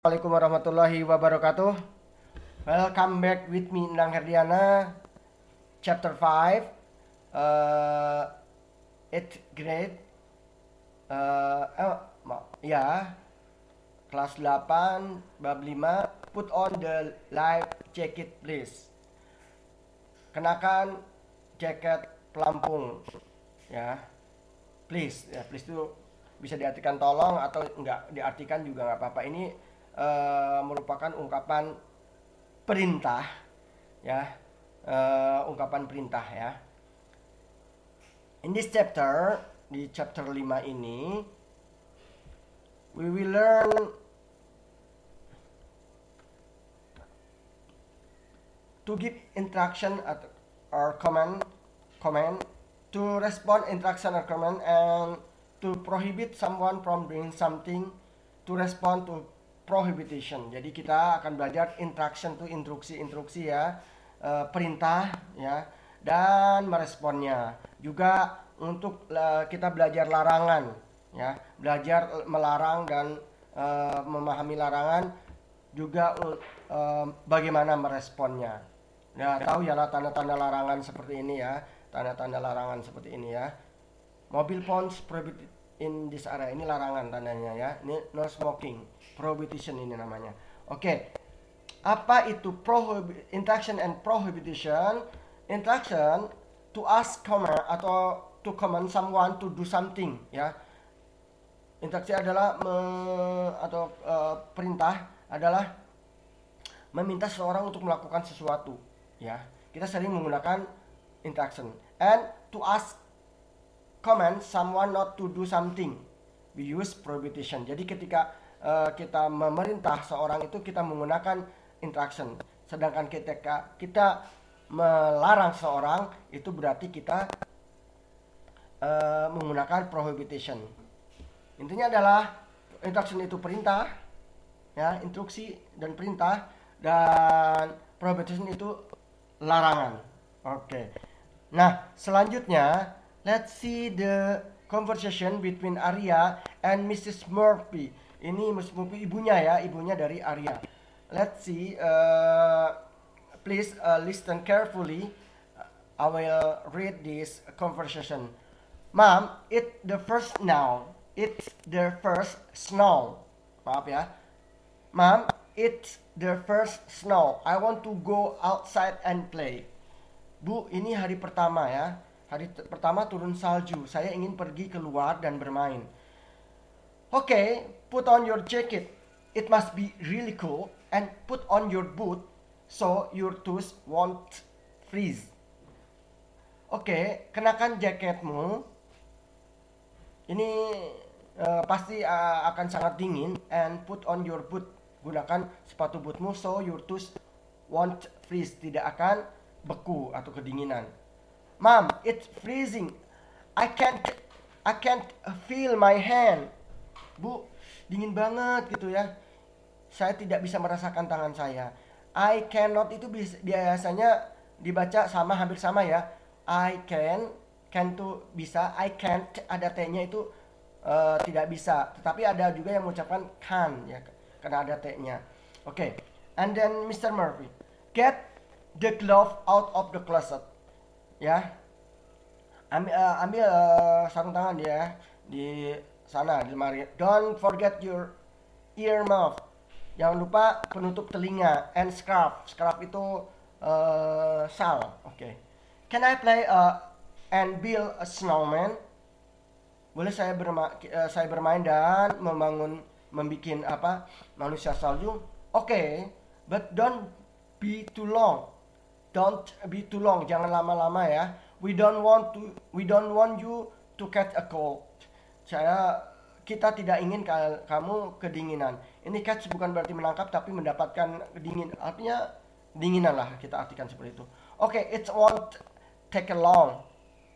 Assalamualaikum warahmatullahi wabarakatuh. Welcome back with me Nang Herdiana, chapter 5, 8th grade. Ya, kelas 8, bab 5. Put on the life jacket please. Kenakan jaket pelampung, ya. Please, ya please itu bisa diartikan tolong atau enggak diartikan juga nggak apa-apa. Ini merupakan ungkapan perintah, ya, ungkapan perintah ya. In this chapter, di chapter 5 ini, we will learn to give instruction or command to respond instruction or command, and to prohibit someone from doing something, to respond to prohibition. Jadi kita akan belajar instruction to instruksi ya, perintah ya, dan meresponnya. Juga untuk kita belajar larangan ya, belajar melarang dan memahami larangan, juga bagaimana meresponnya. Ya, tahu ya lah tanda-tanda larangan seperti ini ya, tanda-tanda larangan seperti ini ya. Mobile phones prohibited in this area, ini larangan tandanya ya. Ini no smoking, prohibition ini namanya. Oke. Apa itu instruction and prohibition? Instruction to ask command atau to command someone to do something ya. Instruksi adalah perintah adalah meminta seseorang untuk melakukan sesuatu ya. Kita sering menggunakan instruction. And to ask command someone not to do something, we use prohibition. Jadi ketika kita memerintah seorang itu kita menggunakan instruction. Sedangkan ketika kita melarang seorang itu berarti kita menggunakan prohibition. Intinya adalah instruction itu perintah ya, instruksi dan perintah, dan prohibition itu larangan. Oke. Nah, selanjutnya let's see the conversation between Arya and Mrs. Murphy. Ini Mrs. Murphy ibunya ya, ibunya dari Arya. Let's see, please listen carefully. I will read this conversation. Mom, it's the first now. It's the first snow. Maaf ya. Mom, it's the first snow. I want to go outside and play. Bu, ini hari pertama ya. Hari pertama turun salju. Saya ingin pergi keluar dan bermain. Okay, put on your jacket. It must be really cool. And put on your boot so your toes won't freeze. Oke, kenakan jaketmu. Ini pasti akan sangat dingin. And put on your boot. Gunakan sepatu bootmu so your toes won't freeze. Tidak akan beku atau kedinginan. Mom, it's freezing. I can't feel my hand. Bu, dingin banget gitu ya. Saya tidak bisa merasakan tangan saya. I cannot itu biasanya dibaca sama, hampir sama ya. I can tuh bisa. I can't ada T-nya itu tidak bisa. Tetapi ada juga yang mengucapkan can ya, karena ada T-nya. Oke. And then Mr. Murphy, get the glove out of the closet. Ya, ambil sarung tangan dia di sana di lemari. Don't forget your earmuff. Jangan lupa penutup telinga. And scarf. Scarf itu sal. Oke. Can I play and build a snowman? Boleh saya bermain dan membikin apa? Manusia salju? Oke. But don't be too long. Don't be too long. Jangan lama-lama ya. We don't want you to catch a cold. Kita tidak ingin kamu kedinginan. Ini catch bukan berarti menangkap, tapi mendapatkan kedingin. Artinya dinginan lah, kita artikan seperti itu. Oke, it won't take a long.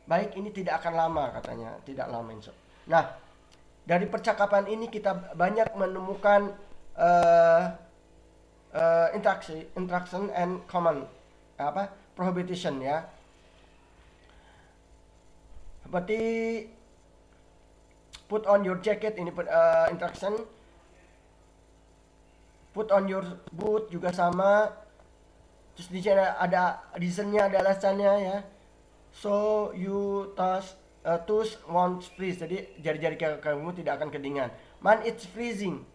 Baik, ini tidak akan lama katanya, tidak lama. Nah, dari percakapan ini kita banyak menemukan instruction and command, prohibition ya. Seperti put on your jacket, ini instruction. Put on your boot juga sama. Terus di sini ada reasonnya, ada alasannya ya. So you toes won't freeze. Jadi jari-jari kamu tidak akan kedinginan. Man, it's freezing.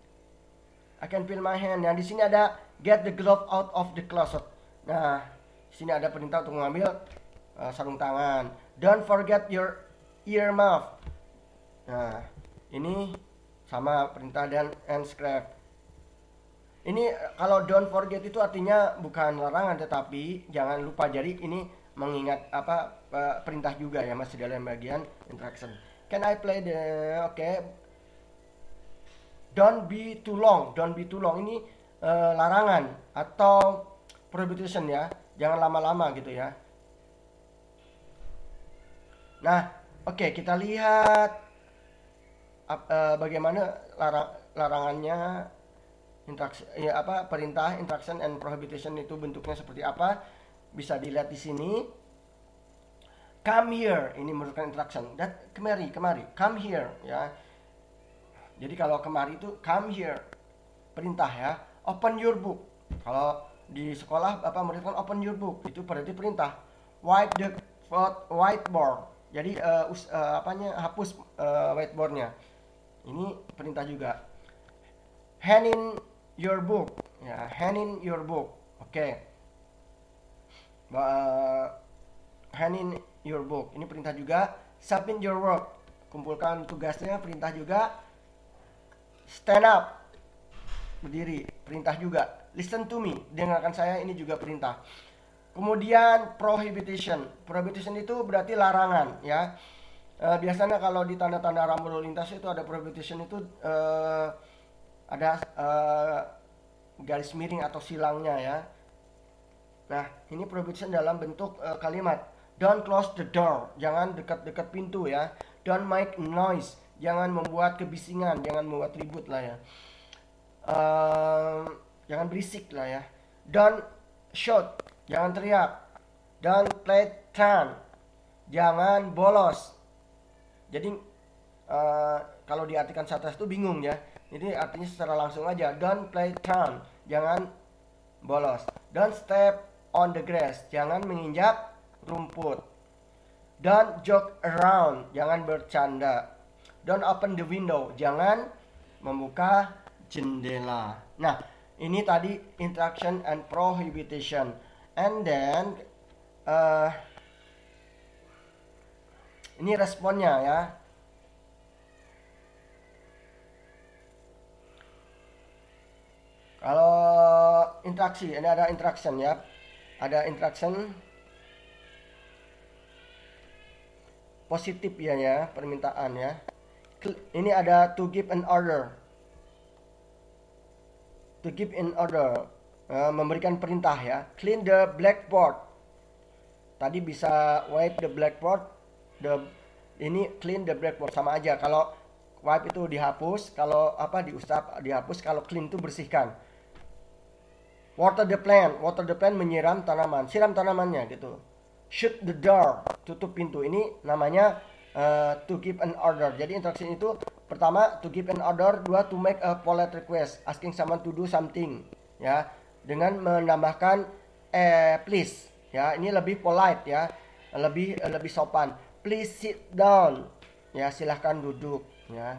I can feel my hand. Nah, di sini ada get the glove out of the closet. Nah, di sini ada perintah untuk mengambil sarung tangan. Don't forget your earmuff. Nah, ini sama perintah dan and scrap. Ini kalau don't forget itu artinya bukan larangan, tetapi jangan lupa. Jadi ini mengingat perintah juga ya, masih dalam bagian interaction. Can I play the Don't be too long. Don't be too long ini larangan atau prohibition ya. Jangan lama-lama gitu ya. Nah, kita lihat bagaimana larangannya. Perintah, interaction and prohibition itu bentuknya seperti apa, bisa dilihat di sini. Come here, ini merupakan interaction. Kemari, come here ya. Jadi kalau kemari itu come here, perintah ya. Open your book, kalau di sekolah Bapak memerintahkan open your book, itu berarti perintah. Wipe the whiteboard, jadi hapus whiteboardnya, ini perintah juga. Hand in your book, ya, hand in your book. Hand in your book, ini perintah juga. Submit your work, kumpulkan tugasnya, perintah juga. Stand up, berdiri, perintah juga. Listen to me, dengarkan saya, ini juga perintah. Kemudian prohibition itu berarti larangan ya. Biasanya kalau di tanda-tanda rambu lalu lintas itu ada prohibition itu ada garis miring atau silangnya ya. Nah, ini prohibition dalam bentuk kalimat. Don't close the door, jangan dekat-dekat pintu ya. Don't make noise, jangan membuat kebisingan, jangan membuat ribut lah ya. Jangan berisik lah ya. Don't shout, jangan teriak. Don't play truant, jangan bolos. Jadi kalau diartikan secara itu bingung ya. Jadi artinya secara langsung aja. Don't play truant, jangan bolos. Don't step on the grass, jangan menginjak rumput. Don't joke around, jangan bercanda. Don't open the window, jangan membuka jendela. Nah, ini tadi interaction and prohibition. And then ini responnya ya. Kalau interaksi, ini ada interaction ya. Ada interaction positif ya, permintaan ya. Ini ada to give an order. To give an order, memberikan perintah ya. Clean the blackboard. Tadi bisa wipe the blackboard. Ini clean the blackboard sama aja. Kalau wipe itu dihapus, kalau diusap dihapus, kalau clean itu bersihkan. Water the plant menyiram tanaman, siram tanamannya gitu. Shut the door, tutup pintu. Ini namanya to give an order. Jadi interaksi itu pertama to give an order, dua to make a polite request, asking someone to do something ya, dengan menambahkan please ya. Ini lebih polite ya, lebih sopan. Please sit down ya, silahkan duduk ya.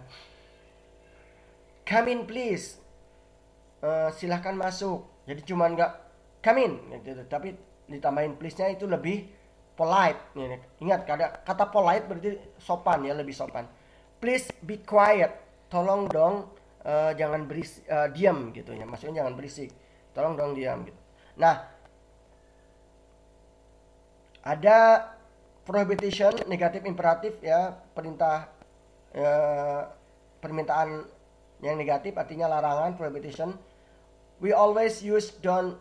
Come in please, silahkan masuk. Jadi cuma nggak come in gitu, tapi ditambahin please-nya itu lebih polite. Ingat kata polite berarti sopan ya, lebih sopan. Please be quiet, tolong dong jangan berisik, diam gitu ya, maksudnya jangan berisik, tolong dong diam gitu. Nah, ada prohibition, negatif imperatif ya, perintah permintaan yang negatif artinya larangan, prohibition. We always use don't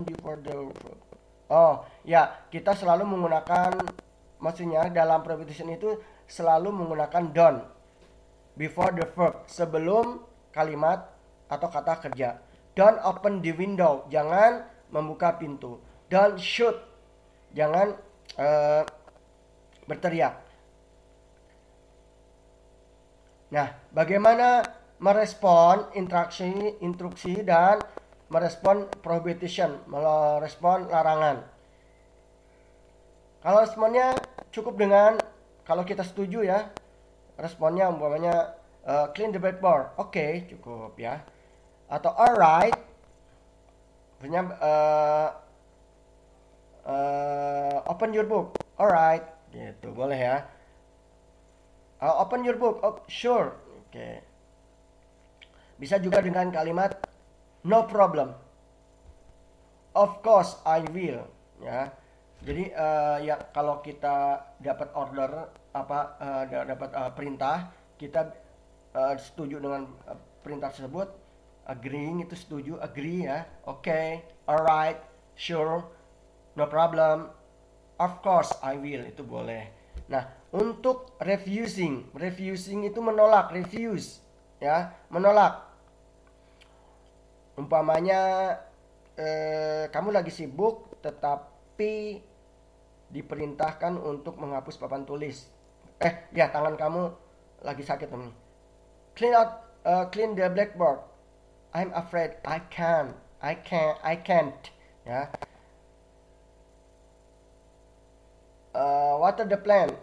before the verb. Oh ya, kita selalu menggunakan, maksudnya dalam prohibition itu selalu menggunakan don't before the verb, sebelum kalimat atau kata kerja. Don't open the window, jangan membuka pintu. Don't shoot, jangan berteriak. Nah, bagaimana merespon instruksi dan merespon prohibition, merespon larangan. Kalau responnya cukup dengan, kalau kita setuju ya, responnya umpamanya clean the blackboard, oke, cukup ya. Atau alright, punya open your book, alright, gitu boleh ya. Open your book, oh, sure, oke. Bisa juga dengan kalimat no problem, of course I will, ya. Jadi ya kalau kita dapat order dapat perintah, kita setuju dengan perintah tersebut, agreeing itu setuju, agree ya, okay, alright, sure, no problem, of course I will, itu boleh. Nah, untuk refusing itu menolak, refuse ya, menolak. Umpamanya kamu lagi sibuk tetapi diperintahkan untuk menghapus papan tulis. Ya, tangan kamu lagi sakit teman. Clean the blackboard. I'm afraid I can't. Ya. Water the plant.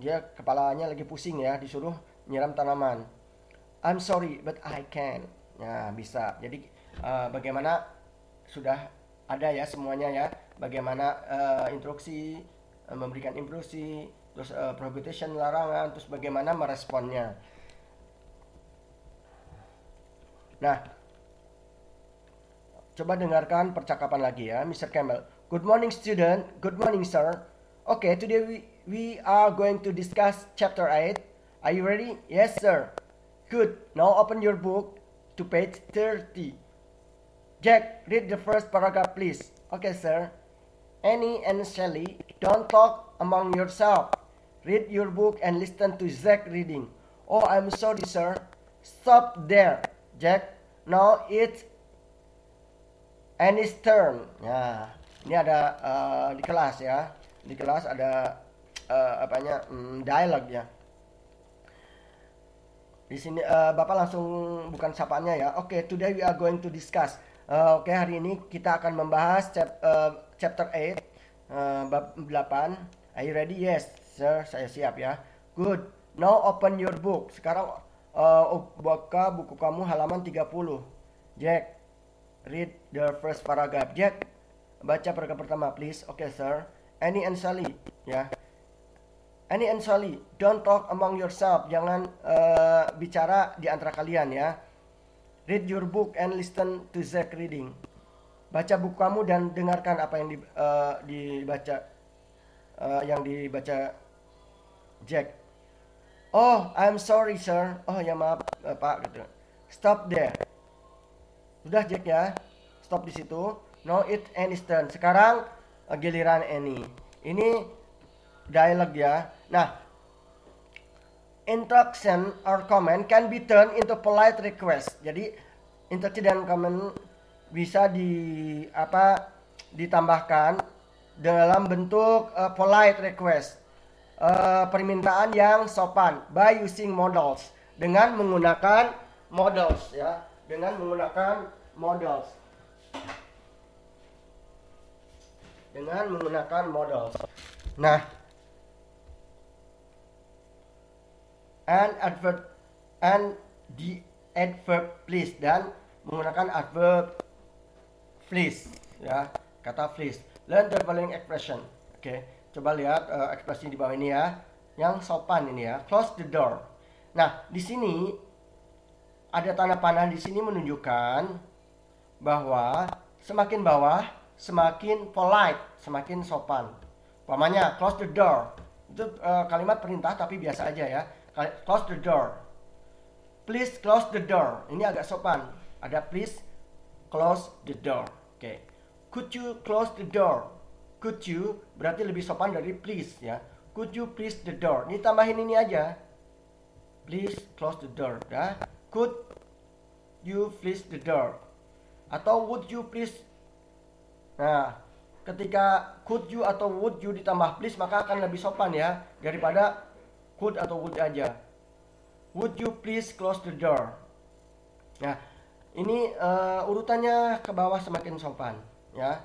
Dia kepalanya lagi pusing ya, disuruh nyiram tanaman. I'm sorry but I can't. Ya, bisa. Jadi bagaimana sudah ada ya semuanya ya, bagaimana instruksi, memberikan instruksi, terus prohibition, larangan, terus bagaimana meresponnya. Nah, coba dengarkan percakapan lagi ya, Mr. Campbell. Good morning student, good morning sir. Okay, today we are going to discuss chapter 8. Are you ready? Yes sir. Good, now open your book to page 30. Jack, read the first paragraph please. Okay sir. Annie and Sally, don't talk among yourself. Read your book and listen to Jack reading. Oh, I'm sorry sir. Stop there, Jack. Now it's Annie's turn. Ya, ini ada di kelas ya. Di kelas ada dialog ya. Di sini Bapak langsung bukan sapaannya ya. Oke, today we are going to discuss. Oke, hari ini kita akan membahas chapter 8, bab 8. Are you ready? Yes, sir. Saya siap ya. Good. Now open your book. Sekarang buka buku kamu halaman 30. Jack, read the first paragraph. Jack, baca paragraf pertama, please. Oke, sir. Annie and Sally, ya. Annie and Sally, don't talk among yourself. Jangan bicara di antara kalian ya. Read your book and listen to Jack reading. Baca buku kamu dan dengarkan apa yang dibaca Jack. Oh, I'm sorry sir. Oh ya maaf Pak gitu. Stop there. Sudah Jack ya. Stop di situ. Now it's Annie's turn. Sekarang giliran Annie. Ini dialog ya. Nah, instruction or comment can be turned into polite request. Jadi instruksi dan comment bisa ditambahkan dalam bentuk polite request, permintaan yang sopan, by using modals, dengan menggunakan modals ya, Nah, the adverb please, dan menggunakan adverb please ya, kata please. Learn the following expression. Oke, coba lihat ekspresi di bawah ini ya, yang sopan ini ya. Close the door. Nah, di sini ada tanda panah di sini menunjukkan bahwa semakin bawah semakin polite, semakin sopan. Umpamanya close the door. Itu kalimat perintah tapi biasa aja ya. Close the door. Please close the door. Ini agak sopan. Ada please close the door. Oke. Could you close the door? Could you berarti lebih sopan dari please ya. Could you please the door? Ini tambahin ini aja. Please close the door ya. Could you please the door? Atau would you please? Nah, ketika could you atau would you ditambah please maka akan lebih sopan ya daripada could atau would aja. Would you please close the door? Nah, ini urutannya ke bawah semakin sopan, ya.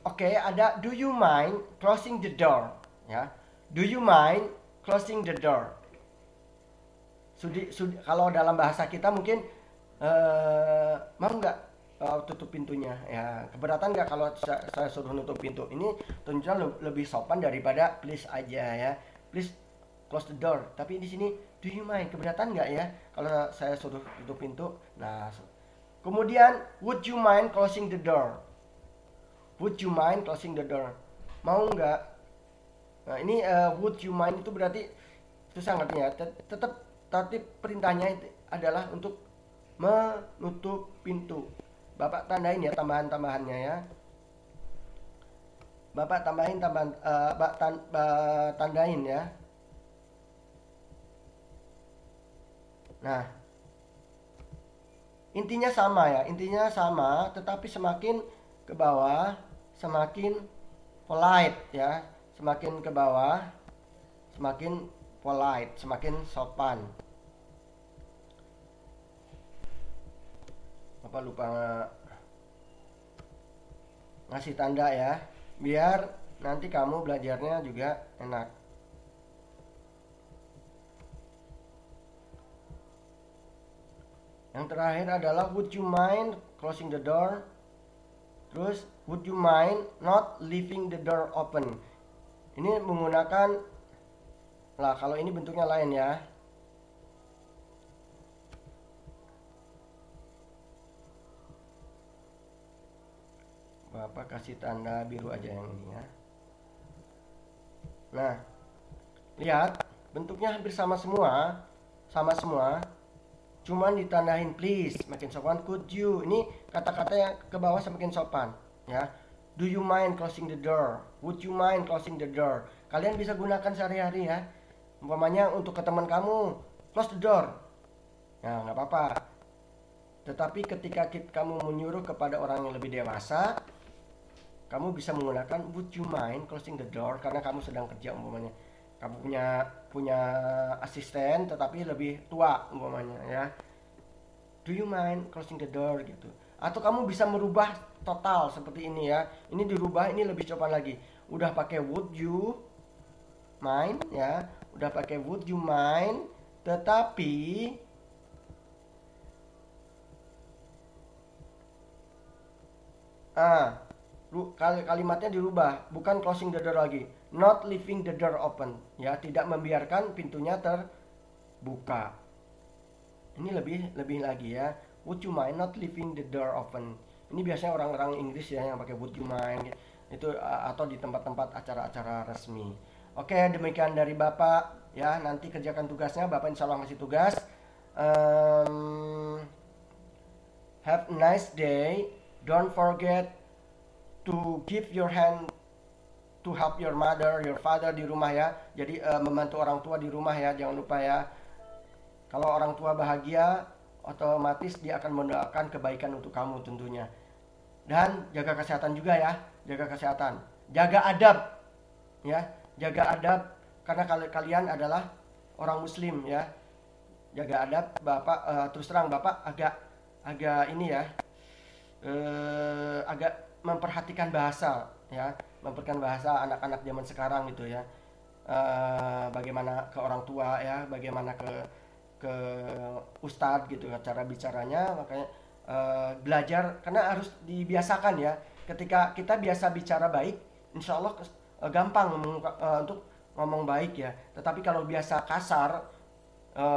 Oke, ada do you mind closing the door, ya. Do you mind closing the door? Kalau dalam bahasa kita mungkin mau nggak tutup pintunya, ya. Keberatan nggak kalau saya suruh nutup pintu? Ini tentunya lebih sopan daripada please aja, ya. Please close the door. Tapi di sini do you mind, keberatan nggak ya kalau saya suruh tutup pintu? Nah, kemudian would you mind closing the door? Would you mind closing the door? Mau nggak? Nah, ini would you mind itu berarti susah ngertinya. Tetap tertib perintahnya itu adalah untuk menutup pintu. Bapak tandain ya tambahan-tambahannya, ya. Bapak tambahin tambahan, tandain ya. Nah, intinya sama ya, intinya sama, tetapi semakin ke bawah semakin polite, ya. Semakin ke bawah semakin polite, semakin sopan. Apa lupa ngasih tanda ya, biar nanti kamu belajarnya juga enak. Yang terakhir adalah would you mind closing the door? Terus would you mind not leaving the door open? Ini menggunakan lah, kalau ini bentuknya lain ya. Bapak kasih tanda biru aja yang ini ya. Nah, lihat bentuknya hampir sama semua, sama semua. Cuman ditandain please, makin sopan. Could you, ini kata-kata yang ke bawah semakin sopan, ya. Do you mind closing the door? Would you mind closing the door? Kalian bisa gunakan sehari-hari ya. Umpamanya untuk ke teman kamu, close the door. Ya, nggak apa-apa. Tetapi ketika kamu menyuruh kepada orang yang lebih dewasa, kamu bisa menggunakan would you mind closing the door, karena kamu sedang kerja umpamanya. Kamu punya asisten tetapi lebih tua umpamanya, ya. Do you mind closing the door gitu. Atau kamu bisa merubah total seperti ini ya. Ini dirubah, ini lebih sopan lagi. Udah pakai would you mind ya. Udah pakai would you mind, tetapi kalimatnya dirubah, bukan closing the door lagi, not leaving the door open, ya, tidak membiarkan pintunya terbuka. Ini lebih lagi ya, would you mind not leaving the door open. Ini biasanya orang-orang Inggris ya yang pakai would you mind itu, atau di tempat-tempat acara-acara resmi. Oke, demikian dari Bapak ya, nanti kerjakan tugasnya. Bapak insya Allah ngasih tugas. Have a nice day. Don't forget to give your hand to help your mother, your father di rumah ya. Jadi membantu orang tua di rumah ya, jangan lupa ya. Kalau orang tua bahagia, otomatis dia akan mendoakan kebaikan untuk kamu tentunya. Dan jaga kesehatan juga ya, jaga kesehatan. Jaga adab ya, jaga adab karena kalian adalah orang muslim ya. Jaga adab. Bapak terus terang Bapak agak ini ya, agak memperhatikan bahasa ya, memperhatikan bahasa anak-anak zaman sekarang gitu ya. Bagaimana ke orang tua ya, bagaimana ke ustadz gitu cara bicaranya. Makanya belajar, karena harus dibiasakan ya. Ketika kita biasa bicara baik, insya Allah gampang untuk ngomong baik ya. Tetapi kalau biasa kasar,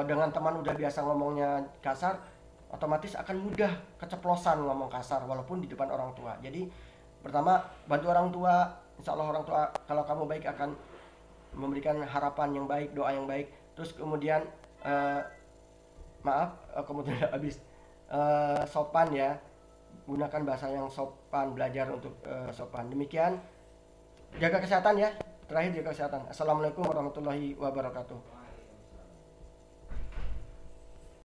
dengan teman udah biasa ngomongnya kasar, otomatis akan mudah keceplosan ngomong kasar walaupun di depan orang tua. Jadi pertama bantu orang tua, insya Allah orang tua kalau kamu baik akan memberikan harapan yang baik, doa yang baik. Terus kemudian kemudian habis sopan ya, gunakan bahasa yang sopan, belajar untuk sopan. Demikian, jaga kesehatan ya, terakhir jaga kesehatan. Assalamualaikum warahmatullahi wabarakatuh.